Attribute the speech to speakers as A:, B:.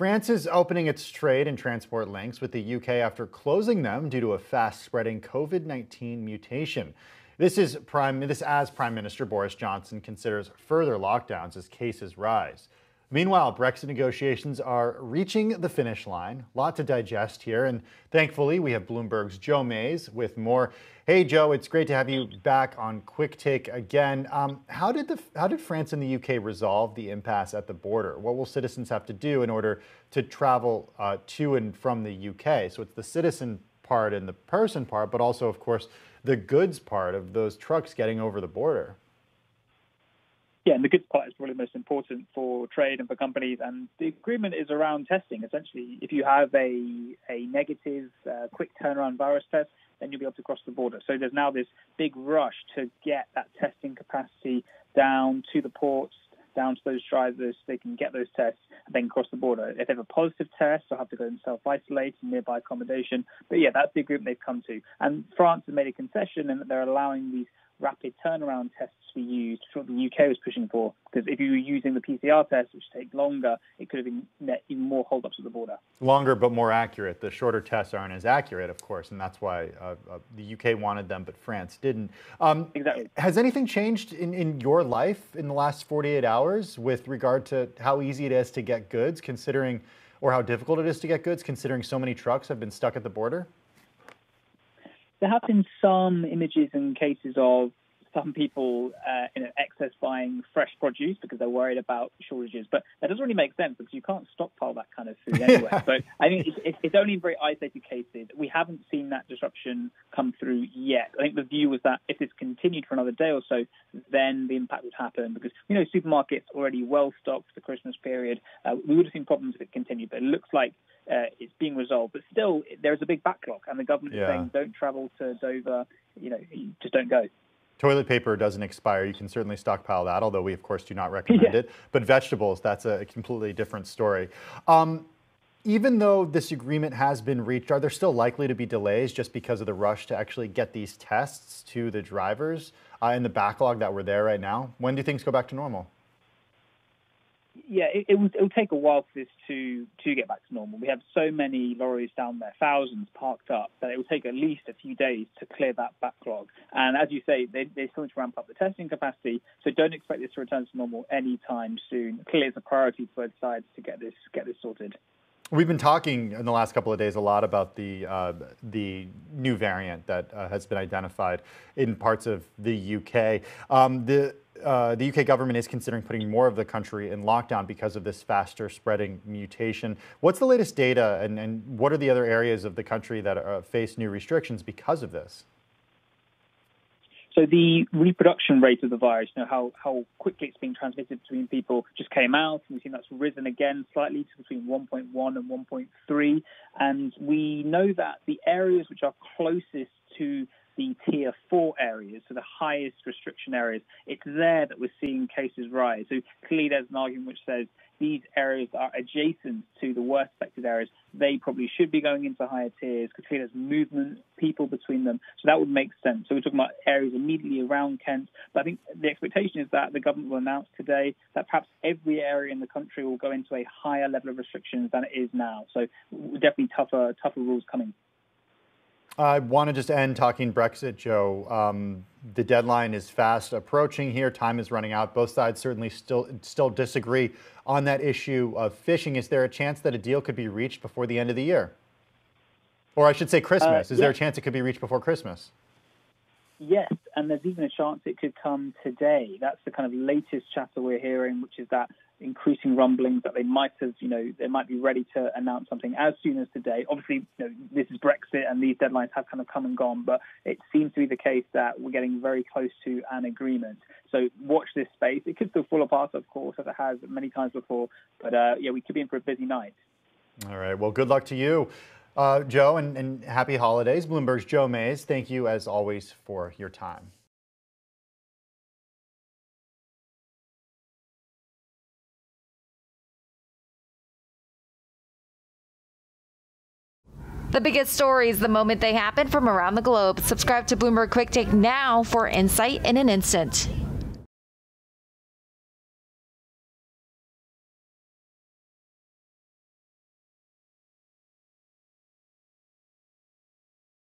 A: France is opening its trade and transport links with the UK after closing them due to a fast-spreading COVID-19 mutation. This as Prime Minister Boris Johnson considers further lockdowns as cases rise. Meanwhile, Brexit negotiations are reaching the finish line. A lot to digest here, and thankfully we have Bloomberg's Joe Mays with more. Hey Joe, it's great to have you back on Quicktake again. How did France and the UK resolve the impasse at the border? What will citizens have to do in order to travel to and from the UK? So it's the citizen part and the person part, but also, of course, the goods part of those trucks getting over the border.
B: Yeah, and the goods part is probably the most important for trade and for companies. And the agreement is around testing. Essentially, if you have a negative, quick turnaround virus test, then you'll be able to cross the border. So there's now this big rush to get that testing capacity down to the ports, down to those drivers, so they can get those tests and then cross the border. If they have a positive test, they'll have to go and self-isolate in nearby accommodation. But yeah, that's the agreement they've come to. And France has made a concession in that they're allowing these rapid turnaround tests to be used, which is what the UK was pushing for. Because if you were using the PCR test, which take longer, it could have been even more holdups at the border. Longer
A: but more accurate. The shorter tests aren't as accurate, of course, and that's why the UK wanted them, but France didn't.
B: Exactly.
A: Has anything changed in your life in the last 48 hours with regard to how easy it is to get goods, considering, or how difficult it is to get goods, considering so many trucks have been stuck at the border?
B: There have been some images and cases of some people excess buying fresh produce because they're worried about shortages. But that doesn't really make sense because you can't stockpile that kind of food anywhere. So I think it's only in very isolated cases. We haven't seen that disruption come through yet. I think the view was that if this continued for another day or so, then the impact would happen because, you know, supermarkets already well stocked for the Christmas period. We would have seen problems if it continued, but it looks like it's being resolved. But still, there is a big backlog, and the government is saying don't travel to Dover, you just don't go.
A: Toilet paper doesn't expire. You can certainly stockpile that, although we, of course, do not recommend it. But vegetables, that's a completely different story. Even though this agreement has been reached, are there still likely to be delays just because of the rush to actually get these tests to the drivers and the backlog that we're there right now? When do things go back to normal?
B: Yeah, it will take a while for this to get back to normal. We have so many lorries down there, thousands parked up, that it will take at least a few days to clear that backlog. And as you say, they still need to ramp up the testing capacity, so don't expect this to return to normal anytime soon. Clearly, it's a priority for both sides to get this sorted. We've been talking in the last couple of days a lot about the new variant that has been identified in parts of the UK. The UK government is considering putting more of the country in lockdown because of this faster spreading mutation. What's the latest data and what are the other areas of the country that face new restrictions because of this? So the reproduction rate of the virus, how quickly it's being transmitted between people, just came out. And we've seen that's risen again slightly to between 1.1 and 1.3. And we know that the areas which are closest to the tier 4 areas, so the highest restriction areas, it's there that we're seeing cases rise. So clearly there's an argument which says these areas are adjacent to the worst affected areas. They probably should be going into higher tiers because clearly there's movement, people between them. So that would make sense. So we're talking about areas immediately around Kent. But I think the expectation is that the government will announce today that perhaps every area in the country will go into a higher level of restrictions than it is now. So definitely tougher rules coming. I want to just end talking Brexit, Joe. The deadline is fast approaching here. Time is running out. Both sides certainly still disagree on that issue of fishing. Is there a chance that a deal could be reached before the end of the year? Or I should say Christmas. Is there a chance it could be reached before Christmas? Yes, and there's even a chance it could come today. That's the kind of latest chatter we're hearing, which is that increasing rumblings that they might have, they might be ready to announce something as soon as today. Obviously, this is Brexit and these deadlines have kind of come and gone, but it seems to be the case that we're getting very close to an agreement. So watch this space. It could still fall apart, of course, as it has many times before, but we could be in for a busy night. All right, well, good luck to you, Joe, and happy holidays. Bloomberg's Joe Mays, thank you as always for your time.
C: The biggest stories the moment they happen from around the globe. Subscribe to Bloomberg Quicktake now for insight in an instant.